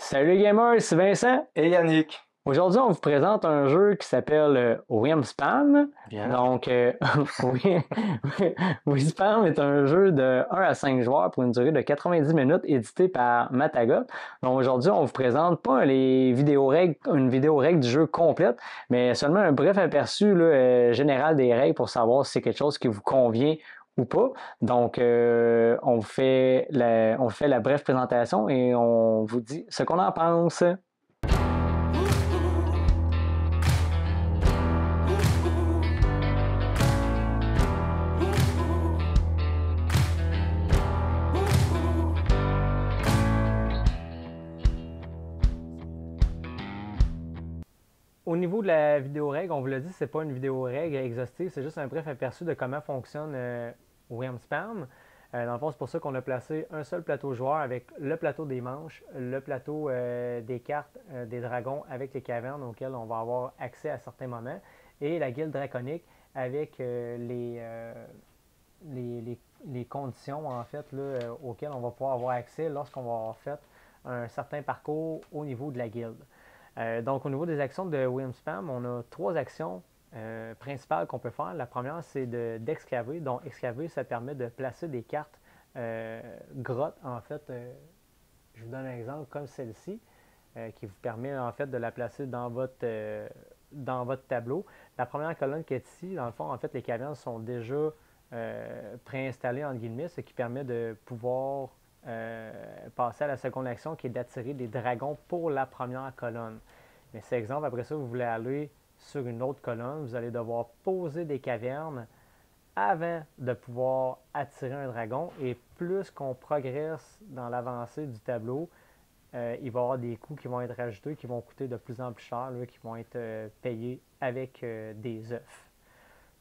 Salut les gamers, c'est Vincent. Et Yannick. Aujourd'hui, on vous présente un jeu qui s'appelle Wingspan. Bien. Donc, oui, Wingspan est un jeu de 1 à 5 joueurs pour une durée de 90 minutes édité par Matagot. Donc, aujourd'hui, on vous présente pas les vidéos règles, une vidéo règle du jeu complète, mais seulement un bref aperçu là, général des règles pour savoir si c'est quelque chose qui vous convient ou pas. Donc, on fait la brève présentation et on vous dit ce qu'on en pense. Au niveau de la vidéo règle, on vous l'a dit, c'est pas une vidéo règle exhaustive, c'est juste un bref aperçu de comment fonctionne Wingspan. Dans le fond, c'est pour ça qu'on a placé un seul plateau joueur avec le plateau des manches, le plateau des cartes des dragons avec les cavernes auxquelles on va avoir accès à certains moments, et la guilde draconique avec les conditions en fait là, auxquelles on va pouvoir avoir accès lorsqu'on va avoir fait un certain parcours au niveau de la guilde. Donc, au niveau des actions de Wingspan, on a trois actions principales qu'on peut faire. La première, c'est d'excaver. Donc, excaver, ça permet de placer des cartes grottes. En fait, je vous donne un exemple comme celle-ci, qui vous permet en fait de la placer dans votre tableau. La première colonne qui est ici, dans le fond, en fait, les cavernes sont déjà préinstallées, entre guillemets, ce qui permet de pouvoir passer à la seconde action qui est d'attirer des dragons pour la première colonne. Mais c'est exemple, après ça, vous voulez aller sur une autre colonne, vous allez devoir poser des cavernes avant de pouvoir attirer un dragon. Et plus qu'on progresse dans l'avancée du tableau, il va y avoir des coûts qui vont être rajoutés, qui vont coûter de plus en plus cher, là, qui vont être payés avec des œufs.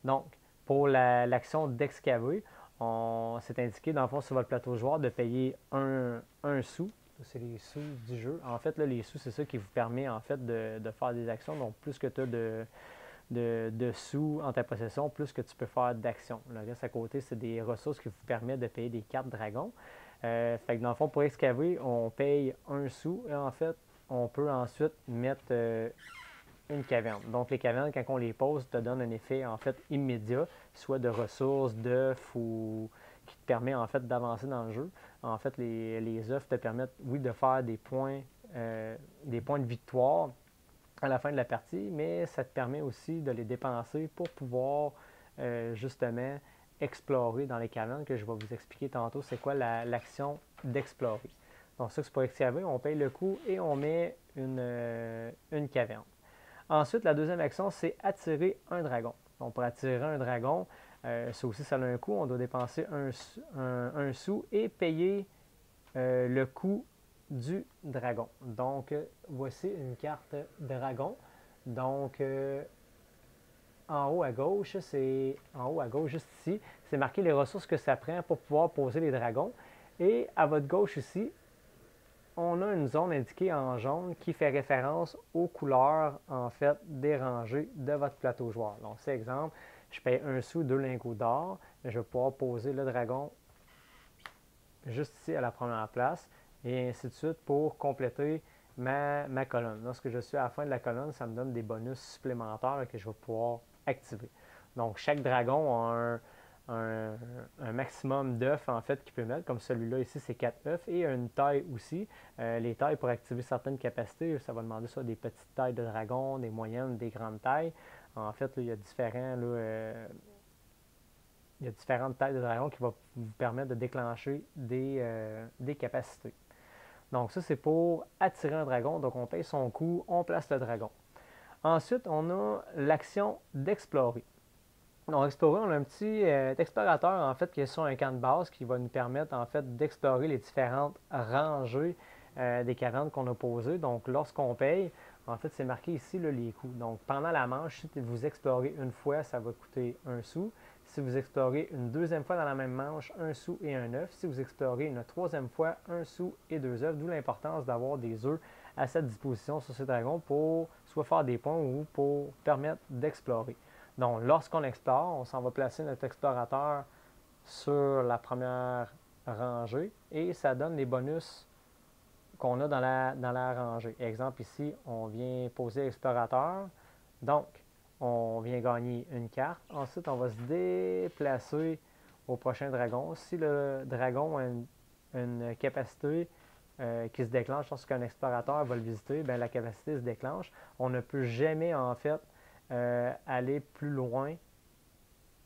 Donc, pour l'action d'excaver, on s'est indiqué dans le fond sur votre plateau joueur de payer un sou. C'est les sous du jeu. En fait, là, les sous, c'est ça qui vous permet en fait de faire des actions. Donc, plus que tu as de sous en ta possession, plus que tu peux faire d'actions. Le reste à côté, c'est des ressources qui vous permettent de payer des cartes dragons. Fait que dans le fond, pour excaver, on paye un sou et en fait, on peut ensuite mettre une caverne. Donc, les cavernes, quand on les pose, te donnent un effet en fait immédiat, soit de ressources, d'œufs ou qui te permet en fait d'avancer dans le jeu. En fait, les œufs te permettent, oui, de faire des points de victoire à la fin de la partie, mais ça te permet aussi de les dépenser pour pouvoir justement explorer dans les cavernes que je vais vous expliquer tantôt c'est quoi l'action d'explorer. Donc ça, c'est pour excaver, on paye le coût et on met une caverne. Ensuite, la deuxième action, c'est attirer un dragon. Donc, pour attirer un dragon, ça aussi, ça a un coût. On doit dépenser un sou et payer le coût du dragon. Donc, voici une carte dragon. Donc, en haut à gauche, juste ici, c'est marqué les ressources que ça prend pour pouvoir poser les dragons. Et à votre gauche ici, on a une zone indiquée en jaune qui fait référence aux couleurs en fait des rangées de votre plateau joueur. Donc, c'est exemple, je paye un sou, deux lingots d'or, je vais pouvoir poser le dragon juste ici à la première place et ainsi de suite pour compléter ma colonne. Lorsque je suis à la fin de la colonne, ça me donne des bonus supplémentaires que je vais pouvoir activer. Donc, chaque dragon a un maximum d'œufs en fait qu'il peut mettre, comme celui-là ici c'est 4 œufs et une taille aussi. Les tailles pour activer certaines capacités, ça va demander soit des petites tailles de dragon, des moyennes, des grandes tailles. En fait, là, il y a différentes tailles de dragon qui vont vous permettre de déclencher des capacités. Donc ça c'est pour attirer un dragon, donc on paye son coût, on place le dragon. Ensuite, on a l'action d'explorer. Donc, explorer, on a un petit explorateur en fait qui est sur un camp de base qui va nous permettre en fait d'explorer les différentes rangées des cavernes qu'on a posées. Donc, lorsqu'on paye, en fait, c'est marqué ici là, les coûts. Donc, pendant la manche, si vous explorez une fois, ça va coûter un sou. Si vous explorez une deuxième fois dans la même manche, un sou et un œuf. Si vous explorez une troisième fois, un sou et deux œufs. D'où l'importance d'avoir des œufs à cette disposition sur ces dragons pour soit faire des points ou pour permettre d'explorer. Donc, lorsqu'on explore, on s'en va placer notre explorateur sur la première rangée et ça donne les bonus qu'on a dans la rangée. Exemple ici, on vient poser explorateur. Donc, on vient gagner une carte. Ensuite, on va se déplacer au prochain dragon. Si le dragon a une capacité qui se déclenche lorsqu'un explorateur va le visiter, bien, la capacité se déclenche. On ne peut jamais, en fait, aller plus loin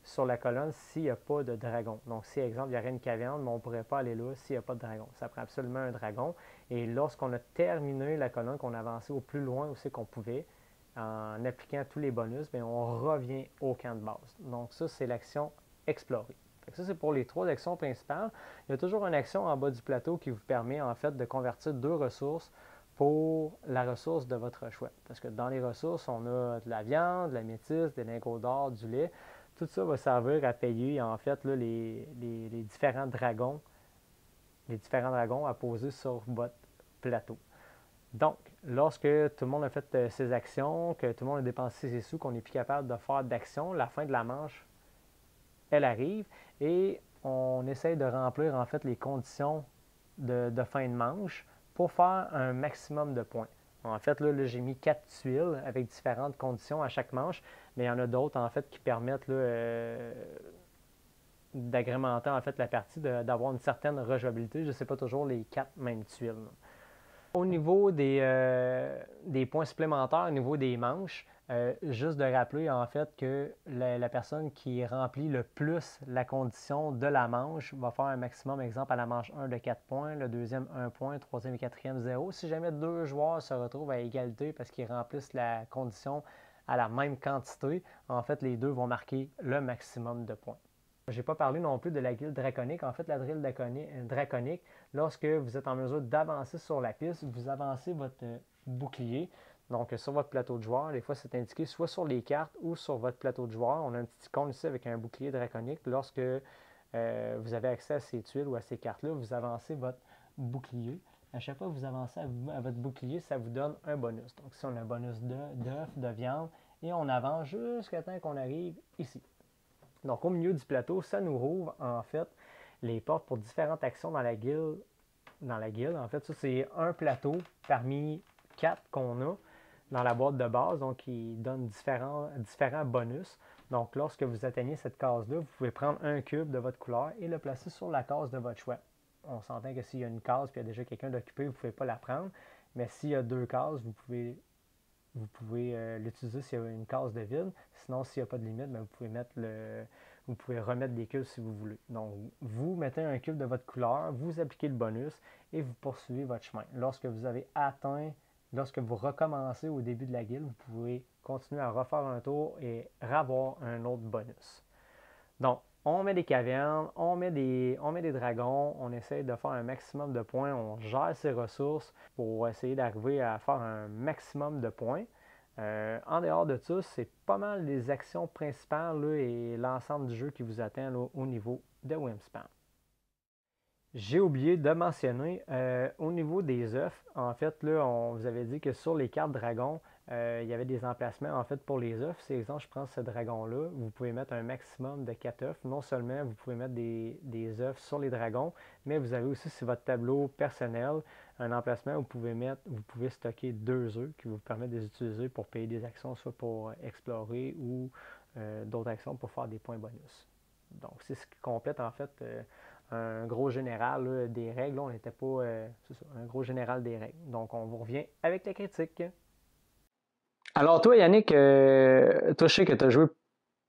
sur la colonne s'il n'y a pas de dragon. Donc, si, exemple, il y aurait une caverne, mais on ne pourrait pas aller là s'il n'y a pas de dragon. Ça prend absolument un dragon. Et lorsqu'on a terminé la colonne, qu'on a avancé au plus loin où c'est qu'on pouvait, en appliquant tous les bonus, bien, on revient au camp de base. Donc, ça, c'est l'action explorer. Ça, c'est pour les 3 actions principales. Il y a toujours une action en bas du plateau qui vous permet, en fait, de convertir 2 ressources pour la ressource de votre choix. Parce que dans les ressources, on a de la viande, de la métisse, des lingots d'or, du lait. Tout ça va servir à payer, en fait, là, les différents dragons à poser sur votre plateau. Donc, lorsque tout le monde a fait ses actions, que tout le monde a dépensé ses sous, qu'on n'est plus capable de faire d'action, la fin de la manche, elle arrive et on essaye de remplir, en fait, les conditions de fin de manche pour faire un maximum de points. En fait, là j'ai mis 4 tuiles avec différentes conditions à chaque manche, mais il y en a d'autres, en fait, qui permettent d'agrémenter, en fait, la partie, d'avoir une certaine rejouabilité. Je ne sais pas toujours les 4 mêmes tuiles. Au niveau des points supplémentaires, au niveau des manches, juste de rappeler en fait que la personne qui remplit le plus la condition de la manche va faire un maximum, exemple à la manche 1 de 4 points, le deuxième 1 point, le troisième et quatrième 0. Si jamais 2 joueurs se retrouvent à égalité parce qu'ils remplissent la condition à la même quantité, en fait les deux vont marquer le maximum de points. Je n'ai pas parlé non plus de la guilde draconique. En fait, la drille draconique, lorsque vous êtes en mesure d'avancer sur la piste, vous avancez votre bouclier. Donc, sur votre plateau de joueur, des fois, c'est indiqué soit sur les cartes ou sur votre plateau de joueur. On a un petit icône ici avec un bouclier draconique. Lorsque vous avez accès à ces tuiles ou à ces cartes-là, vous avancez votre bouclier. À chaque fois que vous avancez à votre bouclier, ça vous donne un bonus. Donc, ici, on a un bonus d'œufs, de viande, et on avance jusqu'à temps qu'on arrive ici. Donc, au milieu du plateau, ça nous rouvre, en fait, les portes pour différentes actions dans la guilde. En fait, ça, c'est un plateau parmi 4 qu'on a dans la boîte de base, donc qui donne différents bonus. Donc, lorsque vous atteignez cette case-là, vous pouvez prendre un cube de votre couleur et le placer sur la case de votre choix. On s'entend que s'il y a une case et il y a déjà quelqu'un d'occupé, vous ne pouvez pas la prendre. Mais s'il y a 2 cases, vous pouvez l'utiliser s'il y a une case de vide. Sinon, s'il n'y a pas de limite, bien, vous pouvez remettre des cubes si vous voulez. Donc, vous mettez un cube de votre couleur, vous appliquez le bonus et vous poursuivez votre chemin. Lorsque vous recommencez au début de la guilde, vous pouvez continuer à refaire un tour et avoir un autre bonus. Donc, on met des cavernes, on met des dragons, on essaie de faire un maximum de points, on gère ses ressources pour essayer d'arriver à faire un maximum de points. En dehors de ça, c'est pas mal les actions principales là, et l'ensemble du jeu qui vous attend là, au niveau de Wingspan. J'ai oublié de mentionner, au niveau des œufs, en fait, là, on vous avait dit que sur les cartes dragons, il y avait des emplacements en fait pour les œufs. Si exemple je prends ce dragon-là, vous pouvez mettre un maximum de 4 œufs. Non seulement vous pouvez mettre des œufs sur les dragons, mais vous avez aussi sur votre tableau personnel un emplacement où vous pouvez stocker 2 œufs qui vous permettent de les utiliser pour payer des actions, soit pour explorer ou d'autres actions pour faire des points bonus. Donc c'est ce qui complète en fait un gros général là, des règles. On n'était pas c'est ça, un gros général des règles. Donc on vous revient avec la critique. Alors toi, Yannick, toi, je sais que tu as joué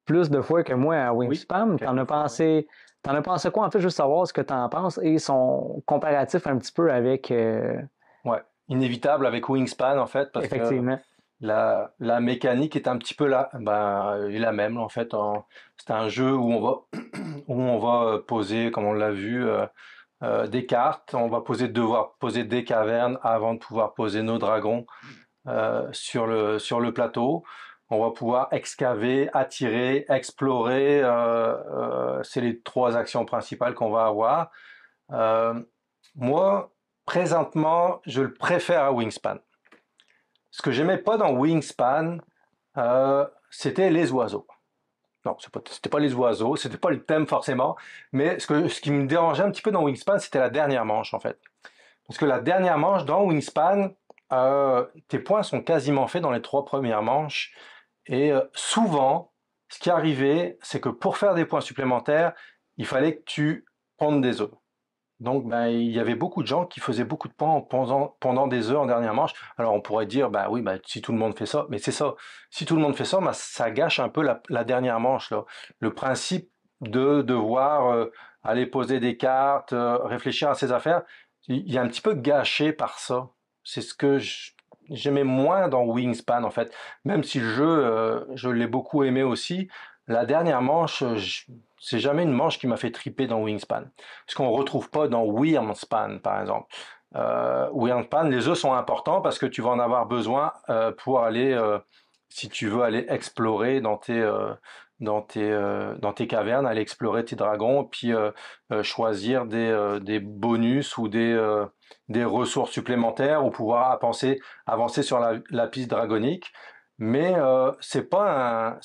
plus de fois que moi à Wingspan. Oui, T'en as pensé quoi, en fait, juste savoir ce que tu en penses et son comparatif un petit peu avec ouais. Inévitable avec Wingspan en fait, parce que effectivement. la mécanique est un petit peu est la même en fait. C'est un jeu où où on va poser, comme on l'a vu, des cartes. On va devoir poser des cavernes avant de pouvoir poser nos dragons sur le plateau. On va pouvoir excaver, attirer, explorer. C'est les 3 actions principales qu'on va avoir. Euh, Moi, présentement, je le préfère à Wingspan. Ce que j'aimais pas dans Wingspan, c'était les oiseaux. Non, c'était pas les oiseaux, c'était pas le thème forcément, mais ce qui me dérangeait un petit peu dans Wingspan, c'était la dernière manche en fait. Parce que la dernière manche dans Wingspan, tes points sont quasiment faits dans les 3 premières manches. Et souvent, ce qui arrivait, c'est que pour faire des points supplémentaires, il fallait que tu prennes des œufs. Donc, ben, il y avait beaucoup de gens qui faisaient beaucoup de points pendant des heures en dernière manche. Alors, on pourrait dire, bah oui, bah, si tout le monde fait ça, mais c'est ça. Si tout le monde fait ça, bah, ça gâche un peu la dernière manche, là. Le principe de devoir aller poser des cartes, réfléchir à ses affaires, il est un petit peu gâché par ça. C'est ce que j'aimais moins dans Wingspan, en fait. Même si le jeu, je l'ai beaucoup aimé aussi, la dernière manche, c'est jamais une manche qui m'a fait triper dans Wingspan. Ce qu'on retrouve pas dans Wyrmspan, par exemple. Wyrmspan, les œufs sont importants parce que tu vas en avoir besoin pour aller, si tu veux aller explorer dans tes cavernes, aller explorer tes dragons, puis choisir des bonus ou des ressources supplémentaires ou pouvoir avancer sur la piste dragonique. Mais c'est pas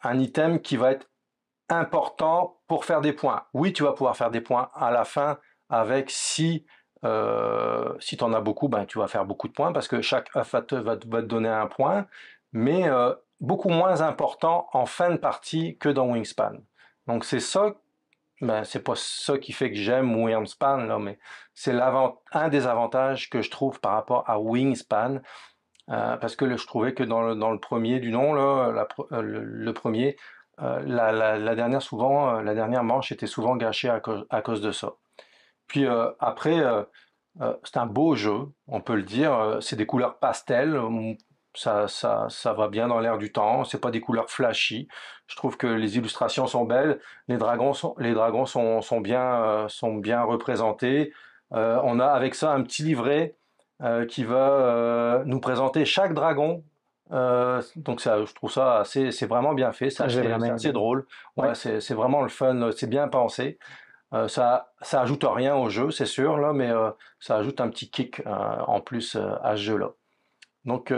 un item qui va être important pour faire des points. Oui, tu vas pouvoir faire des points à la fin avec si tu en as beaucoup, ben, tu vas faire beaucoup de points parce que chaque œuf va te donner un point, mais beaucoup moins important en fin de partie que dans Wingspan. Donc c'est ça, ben, c'est pas ça qui fait que j'aime Wingspan, là, mais c'est un des avantages que je trouve par rapport à Wingspan, parce que je trouvais que dans le premier du nom, là, le premier, la dernière manche était souvent gâchée à cause de ça. Puis après, c'est un beau jeu, on peut le dire. C'est des couleurs pastel, ça va bien dans l'air du temps. C'est pas des couleurs flashy. Je trouve que les illustrations sont belles, les dragons sont bien représentés. On a avec ça un petit livret qui va nous présenter chaque dragon. Donc ça, je trouve ça c'est vraiment bien fait, J'ai vraiment c'est assez aimé. drôle. Ouais. Ouais, c'est vraiment le fun, c'est bien pensé. Ça ajoute rien au jeu, c'est sûr, là, mais ça ajoute un petit kick en plus à ce jeu-là. Donc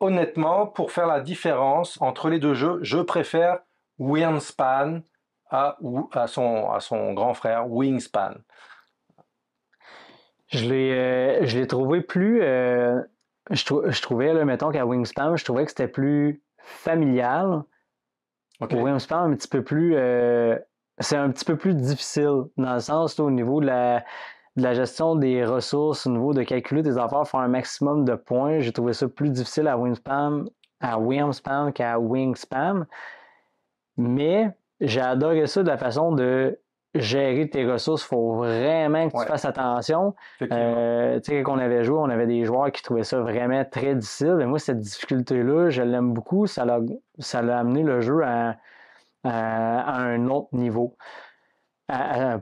honnêtement, pour faire la différence entre les deux jeux, je préfère Wingspan à son grand frère Wingspan. Je l'ai trouvé plus. Je trouvais, là, mettons qu'à Wingspan, je trouvais que c'était plus familial. Ok? Wingspan, un petit peu plus. C'est un petit peu plus difficile, dans le sens, là, au niveau de la gestion des ressources, au niveau de calculer tes affaires, faire un maximum de points. J'ai trouvé ça plus difficile à Wingspan qu'à Wingspan. Mais j'ai adoré ça de la façon de gérer tes ressources. Il faut vraiment que tu Ouais, fasses attention. effectivement. Tu sais, quand on avait joué, on avait des joueurs qui trouvaient ça vraiment très difficile. Mais moi, cette difficulté-là, je l'aime beaucoup. Ça l'a amené le jeu à un autre niveau.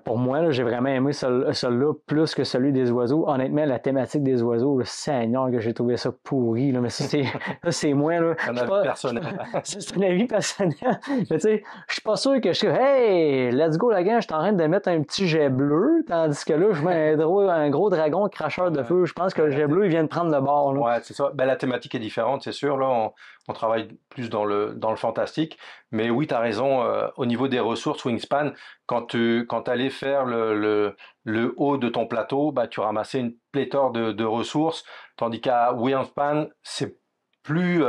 Pour moi, là, j'ai vraiment aimé celui-là plus que celui des oiseaux. Honnêtement, la thématique des oiseaux, le Seigneur, que j'ai trouvé ça pourri. Là, mais ça, c'est moi. Là. Un Je suis avis pas, personnel. c'est un avis personnel. Mais tu sais, je suis pas sûr que je suis hey, let's go la gang, je suis en train de mettre un petit jet bleu, tandis que là, je mets un gros dragon cracheur de Ouais, feu. Je pense que ouais, le jet bleu, il vient de prendre le bord. Là. ouais, c'est ça. Ben, la thématique est différente, c'est sûr. Là, on travaille plus dans le fantastique. Mais oui, tu as raison. Au niveau des ressources Wingspan, quand tu allais faire le haut de ton plateau, bah, tu ramassais une pléthore de ressources. Tandis qu'à Wingspan, c'est plus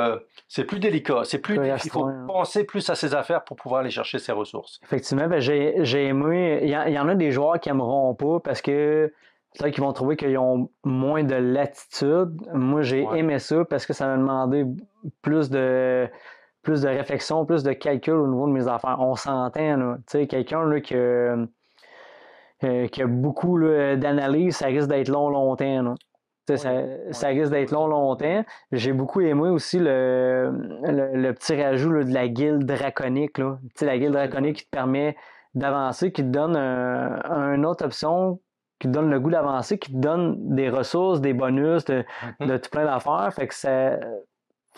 délicat. Plus Il faut restreint. penser plus à ses affaires pour pouvoir aller chercher ses ressources. Effectivement, ben j'ai aimé. Il y en a des joueurs qui aimeront pas parce que peut-être qu'ils vont trouver qu'ils ont moins de latitude. Moi, j'ai Ouais, aimé ça parce que ça m'a demandé plus de plus de réflexion, plus de calcul au niveau de mes affaires. On s'entend, là. Tu sais, quelqu'un là, qui a beaucoup là, d'analyse, ça risque d'être longtemps. Là. Tu sais, oui, ça oui, risque d'être longtemps. J'ai beaucoup aimé aussi le petit rajout là, de la guilde draconique. Là. Tu sais, la guilde ça c'est le fun. draconique qui te permet d'avancer, qui te donne une autre option, qui te donne le goût d'avancer, qui te donne des ressources, des bonus, Mhm. de tout plein d'affaires. Fait que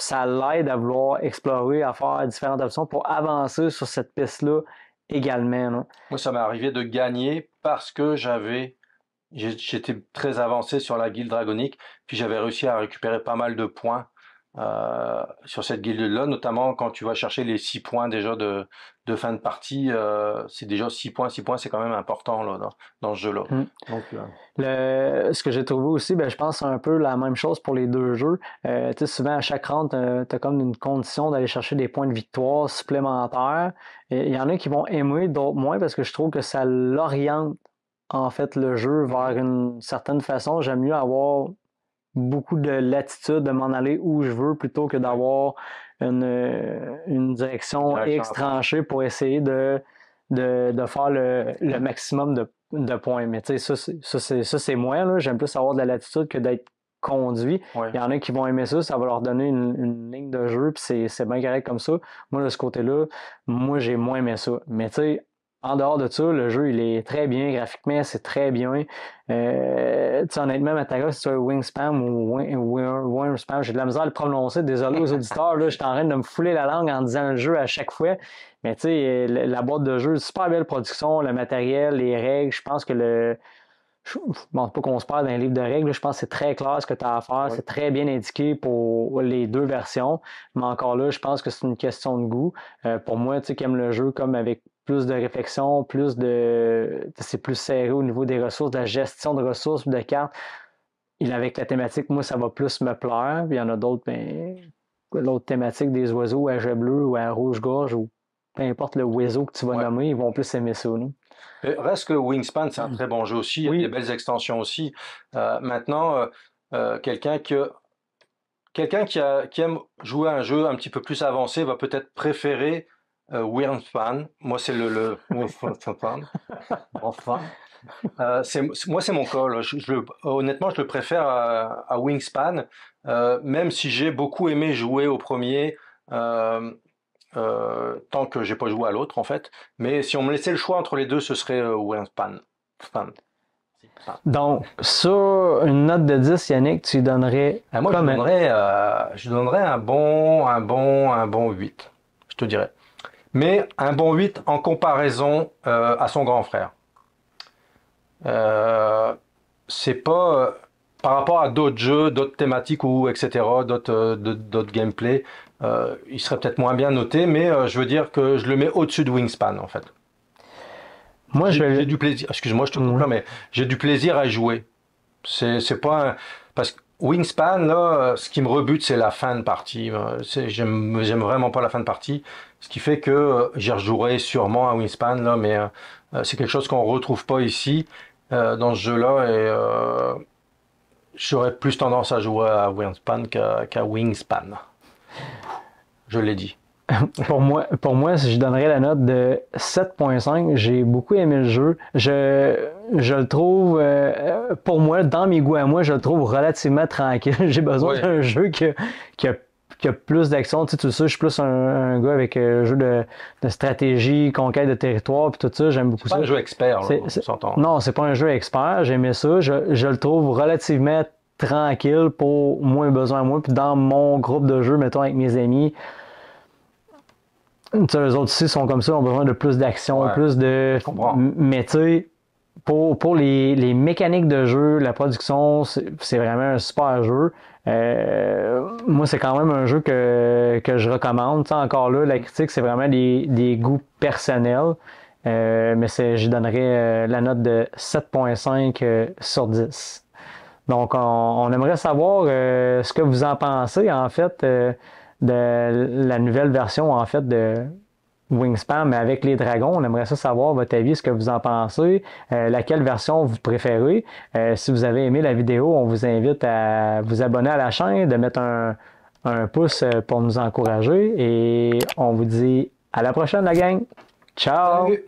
ça l'aide à vouloir explorer, à faire différentes options pour avancer sur cette piste-là également. Là. Moi, ça m'est arrivé de gagner parce que j'étais très avancé sur la guilde dragonique, puis j'avais réussi à récupérer pas mal de points sur cette guilde-là, notamment quand tu vas chercher les 6 points déjà de fin de partie. C'est déjà 6 points. 6 points, c'est quand même important là, dans ce jeu-là. Mm. Donc, Ce que j'ai trouvé aussi, ben, je pense que c'est un peu la même chose pour les deux jeux. Tu sais, souvent, à chaque round, tu as comme une condition d'aller chercher des points de victoire supplémentaires. Et il y en a qui vont aimer, d'autres moins, parce que je trouve que ça l'oriente, en fait, le jeu vers une certaine façon. J'aime mieux avoir beaucoup de latitude de m'en aller où je veux plutôt que d'avoir une direction X tranchée pour essayer de faire le maximum de points. Mais tu sais, ça c'est moi, là. J'aime plus avoir de la latitude que d'être conduit. ouais. Il y en a qui vont aimer ça, ça va leur donner une ligne de jeu, puis c'est bien correct comme ça. Moi, de ce côté-là, moi, j'ai moins aimé ça. Mais tu sais, en dehors de ça, le jeu, il est très bien, graphiquement, c'est très bien. Tu sais, honnêtement, Mataga, si tu as Wingspan ou Wingspan, j'ai de la misère à le prononcer, désolé aux auditeurs, là, je suis en train de me fouler la langue en disant le jeu à chaque fois. Mais tu sais, la boîte de jeu, super belle production, le matériel, les règles, je pense que je ne pense pas qu'on se perd dans un livre de règles, je pense que c'est très clair ce que tu as à faire, Oui. c'est très bien indiqué pour les deux versions, mais encore là, je pense que c'est une question de goût. Pour moi, tu sais, qui aime le jeu comme avec plus de réflexion, c'est plus serré au niveau des ressources, de la gestion de ressources, de cartes. Avec la thématique, moi, ça va plus me plaire. Puis il y en a d'autres, ben, l'autre thématique des oiseaux à jet bleu ou à rouge-gorge ou peu importe le oiseau que tu vas nommer, ils vont plus aimer ça. Non? Reste que Wingspan, c'est un très bon jeu aussi. Il y a des belles extensions aussi. Maintenant, quelqu'un qui aime jouer à un jeu un petit peu plus avancé va peut-être préférer Wingspan. Moi, c'est enfin. Moi, c'est mon call. Honnêtement, je le préfère à Wingspan, même si j'ai beaucoup aimé jouer au premier. Tant que j'ai pas joué à l'autre en fait. Mais si on me laissait le choix entre les deux, ce serait Wingspan. Donc, sur une note de 10, Yannick, tu donnerais moi, je donnerais un bon 8, je te dirais. Mais un bon 8 en comparaison à son grand frère. C'est pas par rapport à d'autres jeux, d'autres thématiques ou etc., d'autres gameplay, il serait peut-être moins bien noté, mais je veux dire que je le mets au-dessus de Wingspan en fait. Moi, j'ai du plaisir. Excuse-moi, je te coupe là, mais j'ai du plaisir à y jouer. C'est pas parce que Wingspan là, ce qui me rebute, c'est la fin de partie. J'aime vraiment pas la fin de partie, ce qui fait que j'y rejouerai sûrement à Wingspan là, mais c'est quelque chose qu'on retrouve pas ici dans ce jeu-là et j'aurais plus tendance à jouer à Wingspan qu'à Wingspan. Je l'ai dit. Pour moi, si je donnerais la note de 7.5, j'ai beaucoup aimé le jeu. Je le trouve, pour moi, dans mes goûts à moi, je le trouve relativement tranquille. J'ai besoin d'un jeu qui a plus d'action. Tu sais, tout ça, je suis plus un gars avec un jeu de stratégie, conquête de territoire, puis tout ça, j'aime beaucoup ça. C'est pas un jeu expert, là, on s'entend. Non, c'est pas un jeu expert, j'aimais ça. Je le trouve relativement tranquille pour moins besoin à moi. Puis dans mon groupe de jeux, mettons, avec mes amis, les autres ici sont comme ça, ont besoin de plus d'action, plus de. Mais tu sais, pour les mécaniques de jeu, la production, c'est vraiment un super jeu. Moi, c'est quand même un jeu que je recommande. T'sais, encore là, la critique, c'est vraiment des goûts personnels. Mais j'y donnerais la note de 7.5 sur 10. Donc, on aimerait savoir ce que vous en pensez, en fait, de la nouvelle version, en fait, de Wingspan, mais avec les dragons. On aimerait ça savoir votre avis, ce que vous en pensez, laquelle version vous préférez. Si vous avez aimé la vidéo, on vous invite à vous abonner à la chaîne, de mettre un pouce pour nous encourager et on vous dit à la prochaine, la gang. Ciao! Salut.